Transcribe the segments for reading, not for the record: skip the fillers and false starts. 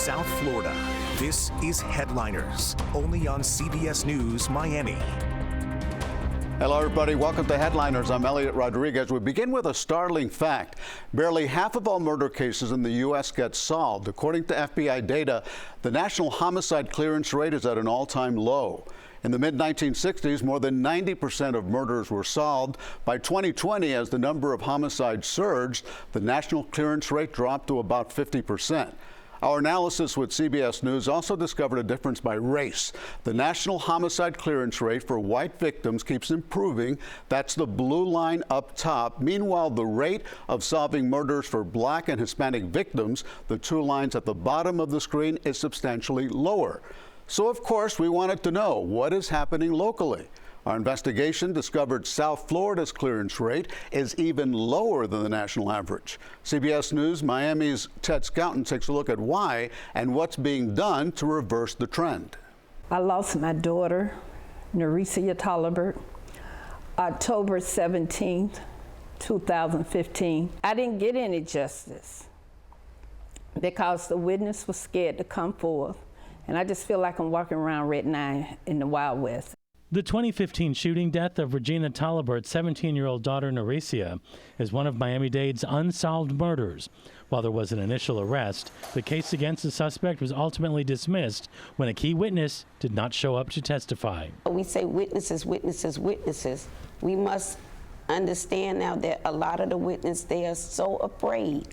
South Florida. This is Headliners, only on CBS News Miami. Hello, everybody. Welcome to Headliners. I'm Elliot Rodriguez. We begin with a startling fact. Barely half of all murder cases in the U.S. get solved. According to FBI data, the national homicide clearance rate is at an all-time low. In the mid-1960s, more than 90% of murders were solved. By 2020, as the number of homicides surged, the national clearance rate dropped to about 50%. Our analysis with CBS News also discovered a difference by race. The national homicide clearance rate for white victims keeps improving. That's the blue line up top. Meanwhile, the rate of solving murders for Black and Hispanic victims, the two lines at the bottom of the screen, is substantially lower. So, of course, we wanted to know what is happening locally. Our investigation discovered South Florida's clearance rate is even lower than the national average. CBS News Miami's Ted Scouten takes a look at why and what's being done to reverse the trend. I lost my daughter, Neresia Tolliver, October 17th, 2015. I didn't get any justice because the witness was scared to come forth. And I just feel like I'm walking around Red 9 in the Wild West. The 2015 shooting death of Regina Tolliver's 17-year-old daughter, Neresia, is one of Miami-Dade's unsolved murders. While there was an initial arrest, the case against the suspect was ultimately dismissed when a key witness did not show up to testify. We say witnesses, witnesses, witnesses. We must understand now that a lot of the witnesses, they are so afraid.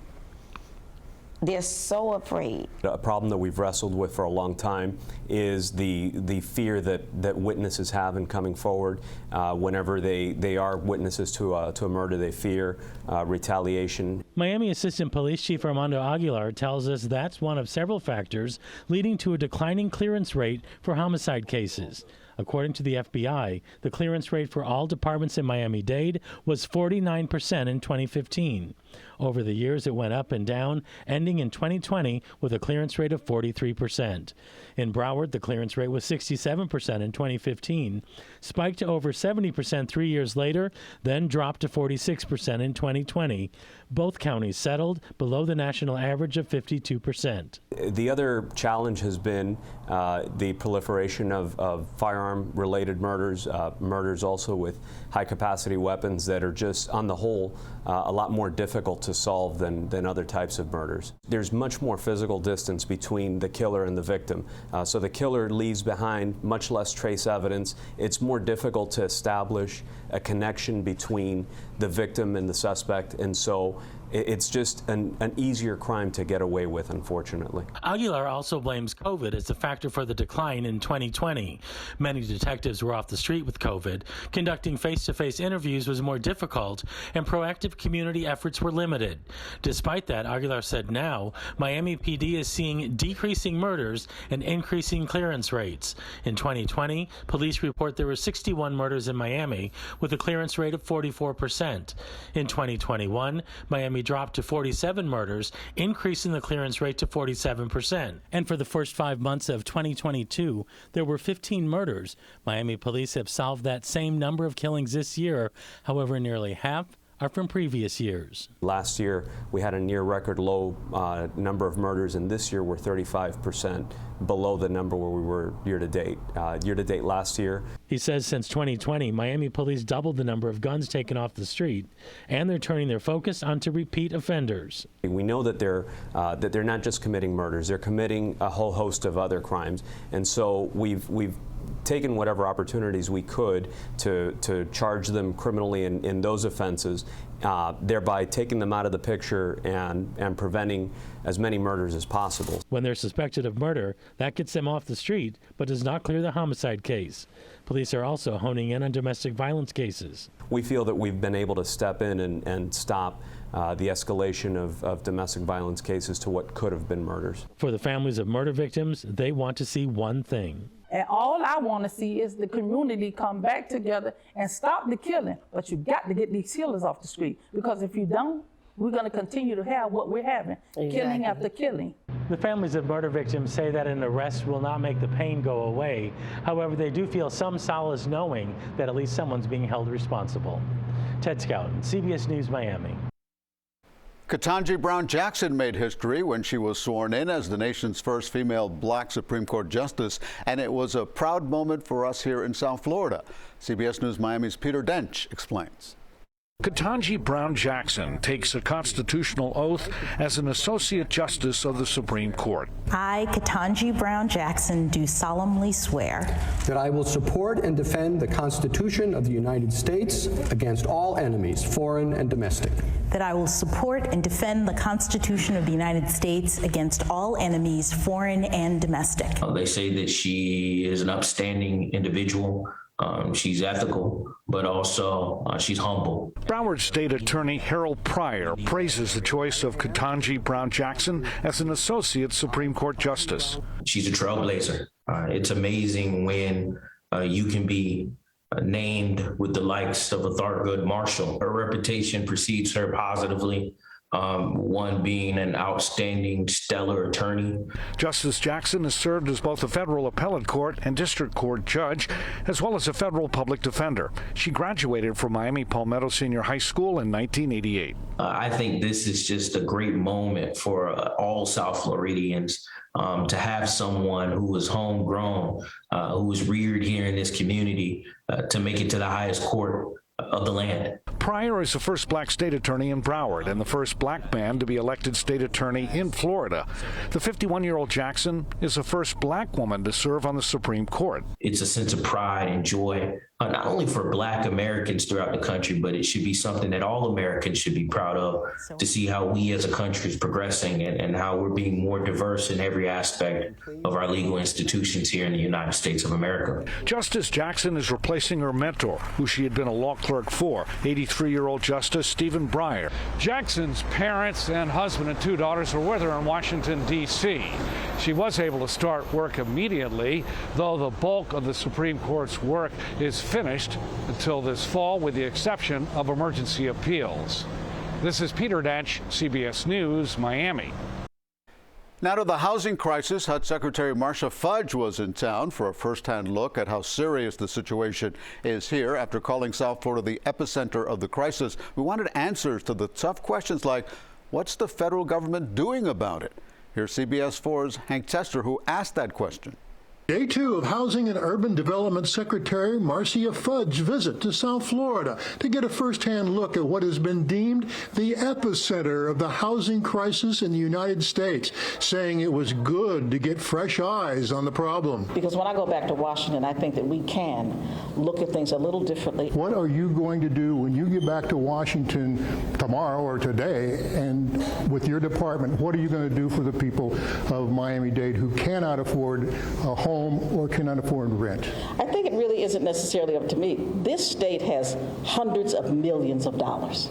They're so afraid. A problem that we've wrestled with for a long time is the fear that witnesses have in coming forward. Whenever they are witnesses to a murder, they fear retaliation. Miami Assistant Police Chief Armando Aguilar tells us that's one of several factors leading to a declining clearance rate for homicide cases. According to the FBI, the clearance rate for all departments in Miami-Dade was 49% in 2015. Over the years, it went up and down, ending in 2020 with a clearance rate of 43%. In Broward, the clearance rate was 67% in 2015, spiked to over 70% 3 years later, then dropped to 46% in 2020. Both counties settled below the national average of 52%. The other challenge has been the proliferation of firearm-related murders, murders also with high-capacity weapons that are just, on the whole, a lot more difficult to solve than other types of murders. There's much more physical distance between the killer and the victim. So the killer leaves behind much less trace evidence. It's more difficult to establish a connection between the victim and the suspect, and so it's just an easier crime to get away with, unfortunately. Aguilar also blames COVID as a factor for the decline in 2020. Many detectives were off the street with COVID. Conducting face-to-face interviews was more difficult, and proactive community efforts were limited. Despite that, Aguilar said now Miami PD is seeing decreasing murders and increasing clearance rates. In 2020, police report there were 61 murders in Miami with a clearance rate of 44%. In 2021, Miami dropped to 47 murders, increasing the clearance rate to 47%. And for the first 5 months of 2022, there were 15 murders. Miami police have solved that same number of killings this year. However, nearly half are from previous years. Last year, we had a near record low number of murders, and this year we're 35% below the number where we were year to date. Year to date last year. He says since 2020, Miami police doubled the number of guns taken off the street, and they're turning their focus onto repeat offenders. We know that they're not just committing murders; they're committing a whole host of other crimes, and so we've taken whatever opportunities we could to charge them criminally in those offenses, thereby taking them out of the picture and preventing as many murders as possible. When they're suspected of murder, that gets them off the street, but does not clear the homicide case. Police are also honing in on domestic violence cases. We feel that we've been able to step in and stop the escalation of domestic violence cases to what could have been murders. For the families of murder victims, they want to see one thing. And all I want to see is the community come back together and stop the killing. But you got to get these killers off the street, because if you don't, we're going to continue to have what we're having, killing after killing. The families of murder victims say that an arrest will not make the pain go away. However, they do feel some solace knowing that at least someone's being held responsible. Ted Scouten, CBS News, Miami. Ketanji Brown Jackson made history when she was sworn in as the nation's first female black Supreme Court justice, and it was a proud moment for us here in South Florida. CBS News Miami's Peter Dench explains. Ketanji Brown Jackson takes a constitutional oath as an Associate Justice of the Supreme Court. I, Ketanji Brown Jackson, do solemnly swear that I will support and defend the Constitution of the United States against all enemies, foreign and domestic. That I will support and defend the Constitution of the United States against all enemies, foreign and domestic. They say that she is an upstanding individual. She's ethical, but also she's humble. Broward State Attorney Harold Pryor praises the choice of Ketanji Brown Jackson as an Associate Supreme Court Justice. She's a trailblazer. It's amazing when you can be named with the likes of a Thurgood Marshall. Her reputation precedes her positively. One being an outstanding, stellar attorney. Justice Jackson has served as both a federal appellate court and district court judge, as well as a federal public defender. She graduated from Miami Palmetto Senior High School in 1988. I think this is just a great moment for all South Floridians to have someone who was homegrown, who was reared here in this community, to make it to the highest court of the land. Pryor is the first black state attorney in Broward and the first black man to be elected state attorney in Florida. The 51-year-old Jackson is the first black woman to serve on the Supreme Court. It's a sense of pride and joy, not only for black Americans throughout the country, but it should be something that all Americans should be proud of, to see how we as a country is progressing and how we're being more diverse in every aspect of our legal institutions here in the United States of America. Justice Jackson is replacing her mentor, who she had been a law clerk for, 83-year-old Justice Stephen Breyer. Jackson's parents and husband and 2 daughters are with her in Washington, D.C. She was able to start work immediately, though the bulk of the Supreme Court's work is finished until this fall, with the exception of emergency appeals. This is Peter Dench, CBS News, Miami. Now to the housing crisis. HUD Secretary Marcia Fudge was in town for a first-hand look at how serious the situation is here. After calling South Florida the epicenter of the crisis, we wanted answers to the tough questions like, what's the federal government doing about it? Here's CBS 4's Hank Tester, who asked that question. Day 2 of Housing and Urban Development Secretary Marcia Fudge's visit to South Florida to get a first-hand look at what has been deemed the epicenter of the housing crisis in the United States, saying it was good to get fresh eyes on the problem. Because when I go back to Washington, I think that we can look at things a little differently. What are you going to do when you get back to Washington tomorrow or today, and with your department, what are you going to do for the people of Miami-Dade who cannot afford a home or cannot afford rent? I think it really isn't necessarily up to me. This state has hundreds of millions of dollars.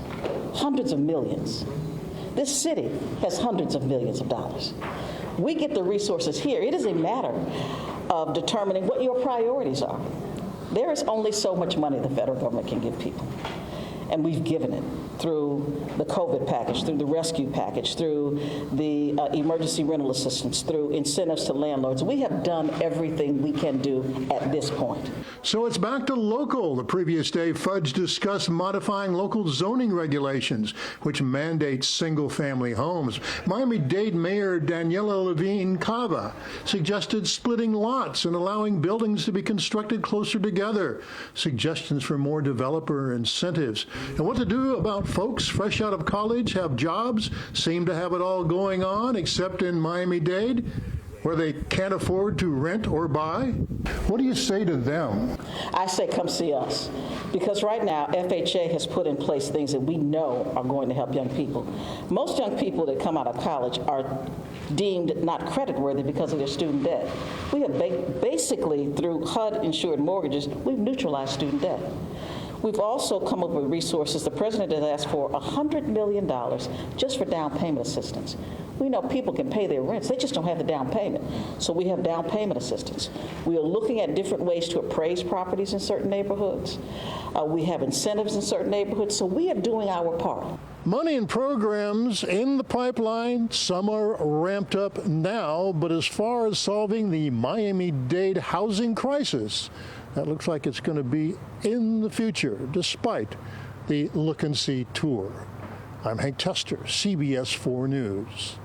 Hundreds of millions. This city has hundreds of millions of dollars. We get the resources here. It is a matter of determining what your priorities are. There is only so much money the federal government can give people. And we've given it through the COVID package, through the rescue package, through the emergency rental assistance, through incentives to landlords. We have done everything we can do at this point. So it's back to local. The previous day, Fudge discussed modifying local zoning regulations, which mandate single-family homes. Miami-Dade Mayor Daniela Levine Cava suggested splitting lots and allowing buildings to be constructed closer together. Suggestions for more developer incentives. And what to do about folks fresh out of college, have jobs, seem to have it all going on, except in Miami-Dade, where they can't afford to rent or buy? What do you say to them? I say come see us, because right now FHA has put in place things that we know are going to help young people. Most young people that come out of college are deemed not creditworthy because of their student debt. We have basically, through HUD-insured mortgages, we've neutralized student debt. We've also come up with resources. The president has asked for $100 million just for down payment assistance. We know people can pay their rents. They just don't have the down payment. So we have down payment assistance. We are looking at different ways to appraise properties in certain neighborhoods. We have incentives in certain neighborhoods. So we are doing our part. Money and programs in the pipeline. Some are ramped up now. But as far as solving the Miami-Dade housing crisis, that looks like it's going to be in the future, despite the look-and-see tour. I'm Hank Tester, CBS 4 News.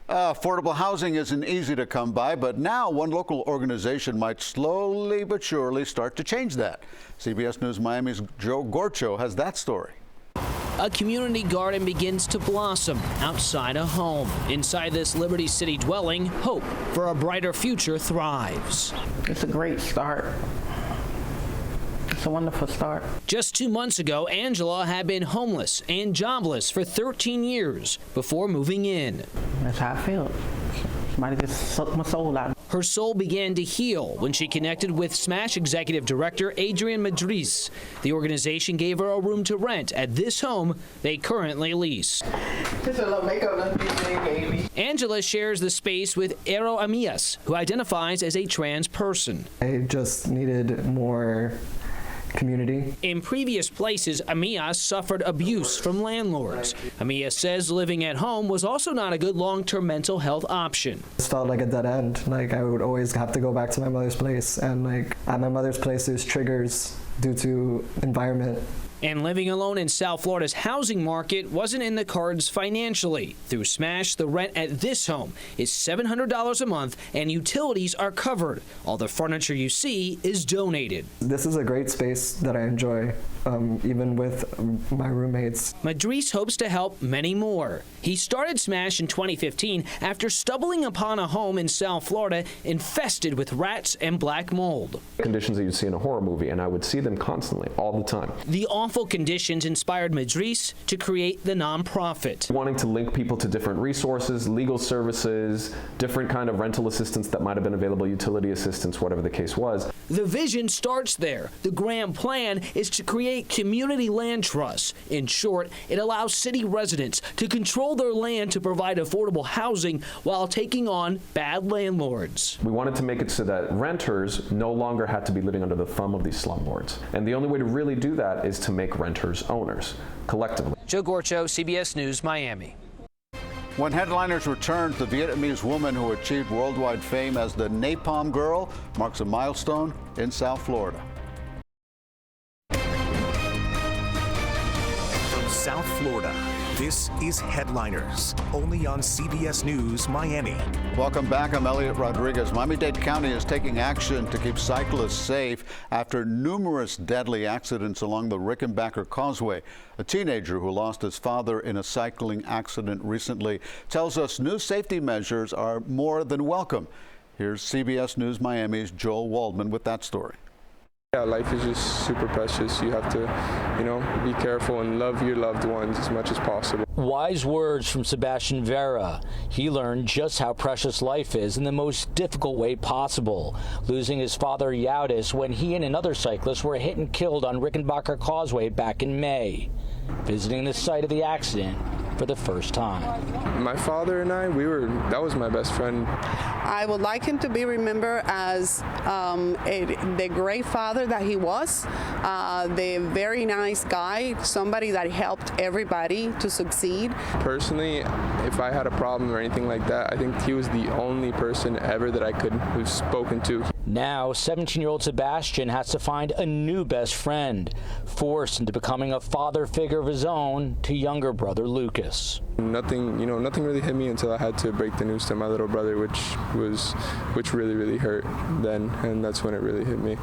Affordable housing isn't easy to come by, but now one local organization might slowly but surely start to change that. CBS News Miami's Joe Gorcho has that story. A community garden begins to blossom outside a home. Inside this Liberty City dwelling, hope for a brighter future thrives. It's a great start. It's a wonderful start. Just 2 months ago, Angela had been homeless and jobless for 13 years before moving in. That's how I felt. Somebody just sucked my soul out. Her soul began to heal when she connected with Smash executive director Adrian Madriz. The organization gave her a room to rent at this home they currently lease. Just a little makeup, baby. Angela shares the space with Ero Amias, who identifies as a trans person. I just needed more community. In previous places, Amias suffered abuse from landlords. Amias says living at home was also not a good long-term mental health option. It felt like a dead end. Like I would always have to go back to my mother's place, and like at my mother's place there's triggers due to environment. And living alone in South Florida's housing market wasn't in the cards financially. Through Smash, the rent at this home is $700 a month and utilities are covered. All the furniture you see is donated. This is a great space that I enjoy, even with my roommates. Madriz hopes to help many more. He started Smash in 2015 after stumbling upon a home in South Florida infested with rats and black mold. Conditions that you'd see in a horror movie, and I would see them constantly, all the time. The awful conditions inspired Madriz to create the nonprofit. Wanting to link people to different resources, legal services, different kind of rental assistance that might have been available, utility assistance, whatever the case was. The vision starts there. The grand plan is to create community land trusts. In short, it allows city residents to control their land to provide affordable housing while taking on bad landlords. We wanted to make it so that renters no longer had to be living under the thumb of these slumlords. And the only way to really do that is to make renters owners, collectively. Joe Gorcho, CBS News, Miami. When headliners returned, the Vietnamese woman who achieved worldwide fame as the Napalm Girl marks a milestone in South Florida. From South Florida, this is Headliners, only on CBS News Miami. Welcome back. I'm Elliot Rodriguez. Miami-Dade County is taking action to keep cyclists safe after numerous deadly accidents along the Rickenbacker Causeway. A teenager who lost his father in a cycling accident recently tells us new safety measures are more than welcome. Here's CBS News Miami's Joel Waldman with that story. Yeah, life is just super precious. You have to, be careful and love your loved ones as much as possible. Wise words from Sebastian Vera. He learned just how precious life is in the most difficult way possible, losing his father Yaudis when he and another cyclist were hit and killed on Rickenbacker Causeway back in May. Visiting the site of the accident for the first time. My father and I, that was my best friend. I would like him to be remembered as the great father that he was, the very nice guy, somebody that helped everybody to succeed. Personally, if I had a problem or anything like that, I think he was the only person ever that I could have spoken to. Now, 17-year-old Sebastian has to find a new best friend, forced into becoming a father figure of his own to younger brother Lucas. Nothing really hit me until I had to break the news to my little brother, which really, really hurt then, and that's when it really hit me.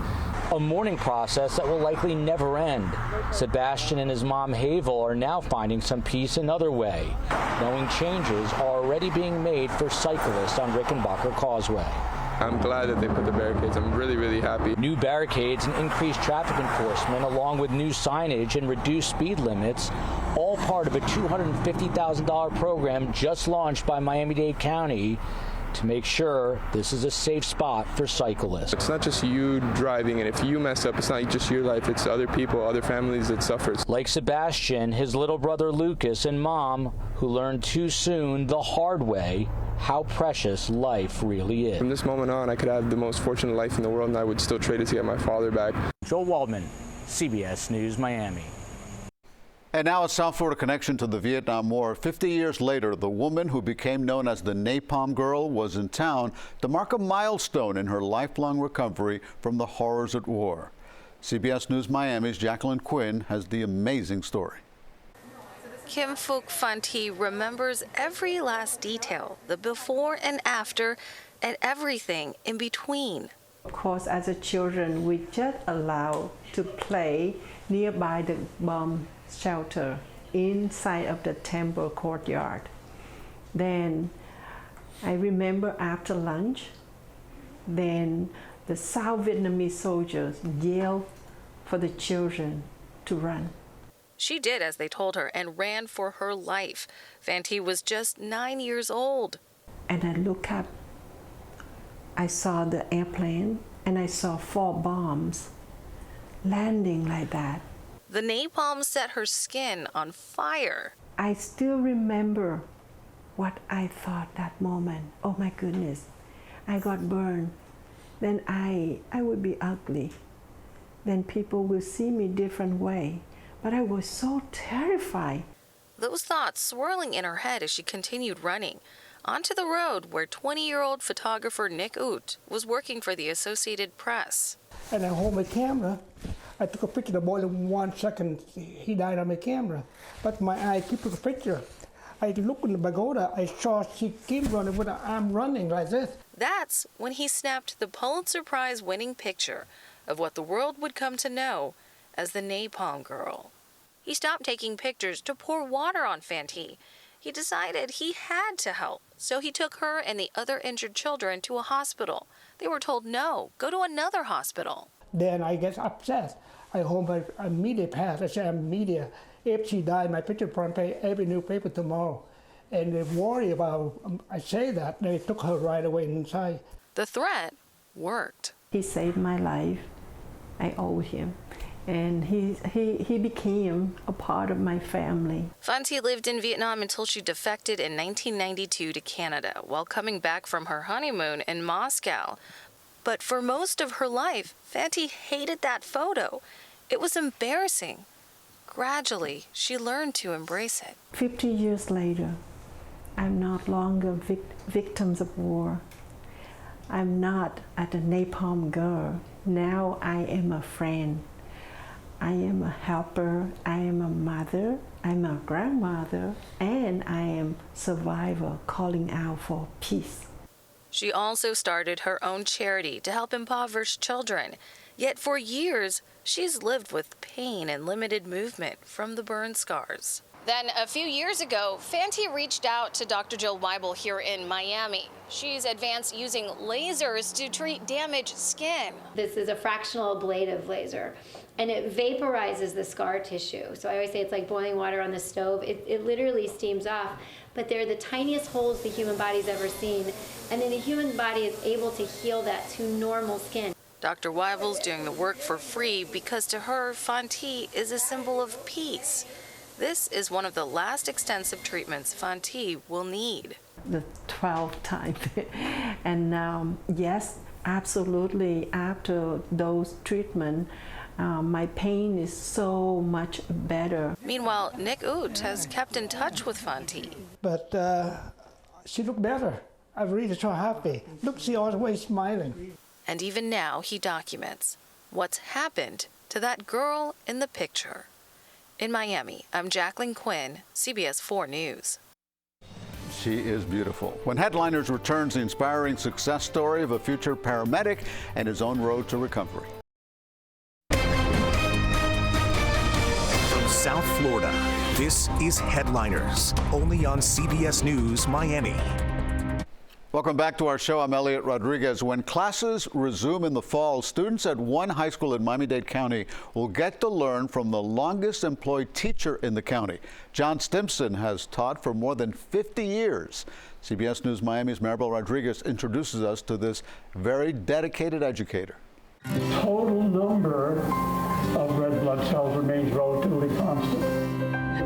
A mourning process that will likely never end. Sebastian and his mom Havel are now finding some peace another way, knowing changes are already being made for cyclists on Rickenbacker Causeway. I'm glad that they put the barricades. I'm really, really happy. New barricades and increased traffic enforcement, along with new signage and reduced speed limits, all part of a $250,000 program just launched by Miami-Dade County to make sure this is a safe spot for cyclists. It's not just you driving, and if you mess up, it's not just your life, it's other people, other families that suffer. Like Sebastian, his little brother Lucas, and mom, who learned too soon the hard way how precious life really is. From this moment on, I could have the most fortunate life in the world, and I would still trade it to get my father back. Joel Waldman, CBS News, Miami. And now a South Florida connection to the Vietnam War. 50 years later, the woman who became known as the Napalm Girl was in town to mark a milestone in her lifelong recovery from the horrors at war. CBS News Miami's Jacqueline Quinn has the amazing story. Kim Phuc Phan Thi remembers every last detail, the before and after, and everything in between. Of course, as a children, we just allowed to play nearby the bomb shelter inside of the temple courtyard. Then I remember after lunch, then the South Vietnamese soldiers yelled for the children to run. She did as they told her and ran for her life. Phan Thi was just 9 years old. And I looked up, I saw the airplane and I saw 4 bombs landing like that. The napalm set her skin on fire. I still remember what I thought that moment. Oh my goodness, I got burned. Then I would be ugly. Then people will see me different way. But I was so terrified. Those thoughts swirling in her head as she continued running onto the road where 20-year-old photographer Nick Ut was working for the Associated Press. And I hold my camera. I took a picture of the boy in 1 second. He died on my camera. But my eye keep the picture. I look in the pagoda. I saw she keep running with her arm running like this. That's when he snapped the Pulitzer Prize winning picture of what the world would come to know as the Napalm Girl. He stopped taking pictures to pour water on Phan Thi. He decided he had to help, so he took her and the other injured children to a hospital. They were told no, go to another hospital. Then I get upset. I hold my media pass. I say, I'm media. If she died, my picture front page, every newspaper tomorrow. And they worry about, I say that, they took her right away inside. The threat worked. He saved my life. I owe him. And he became a part of my family. Phan Thi lived in Vietnam until she defected in 1992 to Canada while coming back from her honeymoon in Moscow. But for most of her life, Phan Thi hated that photo. It was embarrassing. Gradually, she learned to embrace it. 50 years later, I'm no longer victims of war. I'm not a napalm girl. Now I am a friend. I am a helper, I am a mother, I'm a grandmother, and I am a survivor calling out for peace. She also started her own charity to help impoverished children. Yet for years, she's lived with pain and limited movement from the burn scars. Then a few years ago, Phan Thi reached out to Dr. Jill Weibel here in Miami. She's advanced using lasers to treat damaged skin. This is a fractional ablative laser, and it vaporizes the scar tissue. So I always say it's like boiling water on the stove. It literally steams off, but they're the tiniest holes the human body's ever seen, and then the human body is able to heal that to normal skin. Dr. Weibel's doing the work for free because to her, Phan Thi is a symbol of peace. This is one of the last extensive treatments Phan Thi will need. The 12th time. And yes, absolutely, after those treatments, my pain is so much better. Meanwhile, Nick Ut has kept in touch with Phan Thi. But she looked better. I'm really so happy. Look, she always smiling. And even now, he documents what's happened to that girl in the picture. In Miami, I'm Jacqueline Quinn, CBS 4 News. She is beautiful. When Headliners returns, the inspiring success story of a future paramedic and his own road to recovery. From South Florida, this is Headliners, only on CBS News Miami. Welcome back to our show. I'm Elliot Rodriguez. When classes resume in the fall, students at one high school in Miami-Dade County will get to learn from the longest employed teacher in the county. John Stimson has taught for more than 50 years. CBS News Miami's Maribel Rodriguez introduces us to this very dedicated educator. The total number of red blood cells remains relatively constant.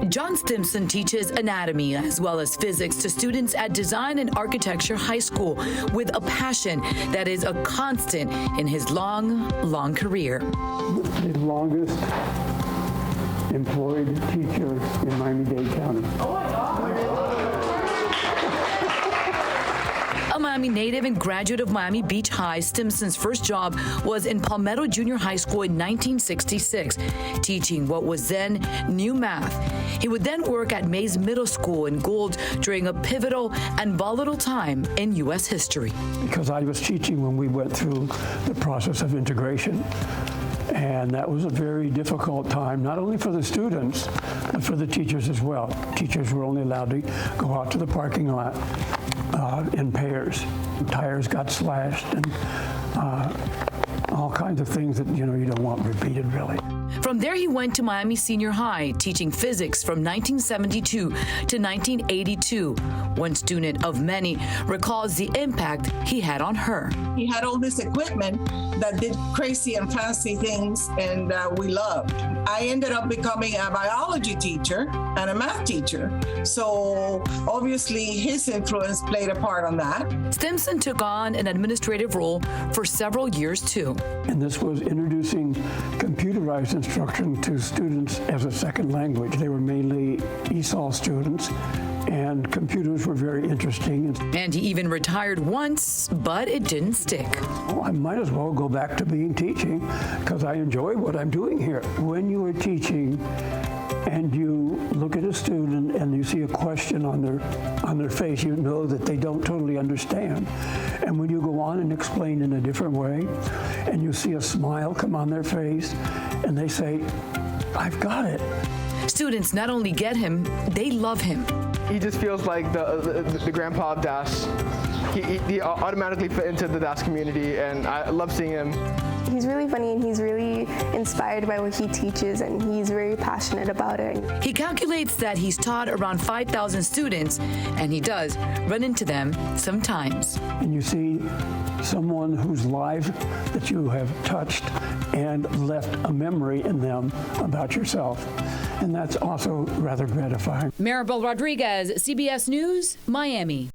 John Stimson teaches anatomy as well as physics to students at Design and Architecture High School with a passion that is a constant in his long career. The longest employed teacher in Miami-Dade County. A Miami native and graduate of Miami Beach High, Stimson's first job was in Palmetto Junior High School in 1966, teaching what was then new math. He would then work at Mays Middle School in Gould during a pivotal and volatile time in U.S. history. Because I was teaching when we went through the process of integration. And that was a very difficult time, not only for the students, but for the teachers as well. Teachers were only allowed to go out to the parking lot in pairs. Tires got slashed and all kinds of things that, you don't want repeated, really. From there, he went to Miami Senior High, teaching physics from 1972 to 1982. One student of many recalls the impact he had on her. He had all this equipment that did crazy and fancy things, and we loved. I ended up becoming a biology teacher and a math teacher. So obviously his influence played a part on that. Stimson took on an administrative role for several years too. And this was introducing computerized instruction to students as a second language. They were mainly ESOL students, and computers were very interesting. And he even retired once, but it didn't stick. Well, I might as well go back to teaching because I enjoy what I'm doing here. When you are teaching and you look at a student and you see a question on their face, you know that they don't totally understand. And when you go on and explain in a different way, and you see a smile come on their face, and they say, "I've got it." Students not only get him, they love him. He just feels like the grandpa of DAS. He automatically fit into the DAS community, and I love seeing him. He's really funny, and he's really inspired by what he teaches, and he's very passionate about it. He calculates that he's taught around 5,000 students, and he does run into them sometimes. And you see someone whose life that you have touched and left a memory in them about yourself. And that's also rather gratifying. Maribel Rodriguez, CBS News, Miami.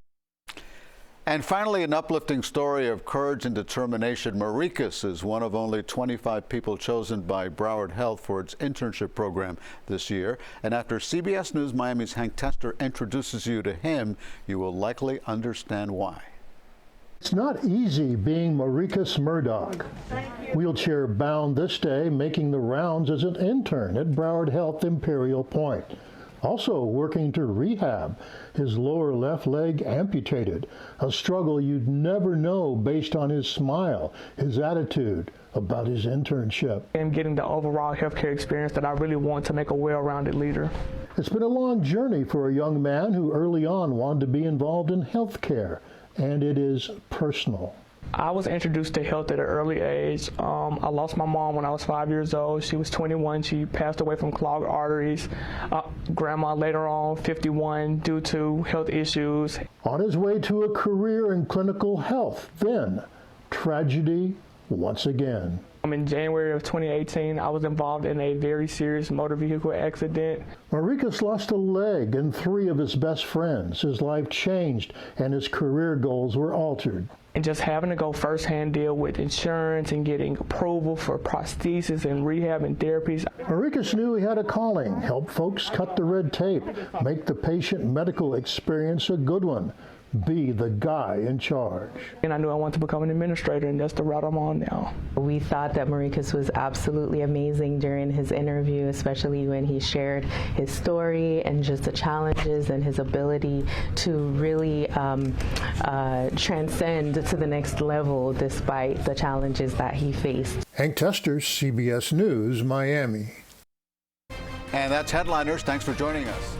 And finally, an uplifting story of courage and determination. Maricas is one of only 25 people chosen by Broward Health for its internship program this year. And after CBS News Miami's Hank Tester introduces you to him, you will likely understand why. It's not easy being Maricas Murdoch. Wheelchair bound this day, making the rounds as an intern at Broward Health Imperial Point. Also working to rehab his lower left leg amputated, a struggle you'd never know based on his smile, his attitude about his internship. And getting the overall healthcare experience that I really want to make a well-rounded leader. It's been a long journey for a young man who early on wanted to be involved in healthcare, and it is personal. I was introduced to health at an early age. I lost my mom when I was 5 years old. She was 21. She passed away from clogged arteries. Grandma later on, 51, due to health issues. On his way to a career in clinical health, then tragedy once again. In January of 2018, I was involved in a very serious motor vehicle accident. Maricas lost a leg and 3 of his best friends. His life changed and his career goals were altered. And just having to go firsthand deal with insurance and getting approval for prosthesis and rehab and therapies. Maricas knew he had a calling, help folks cut the red tape, make the patient medical experience a good one, be the guy in charge. And I knew I wanted to become an administrator, and that's the route I'm on now. We thought that Maricas was absolutely amazing during his interview, especially when he shared his story and just the challenges and his ability to really transcend to the next level despite the challenges that he faced. Hank Tester, CBS News, Miami. And that's Headliners. Thanks for joining us.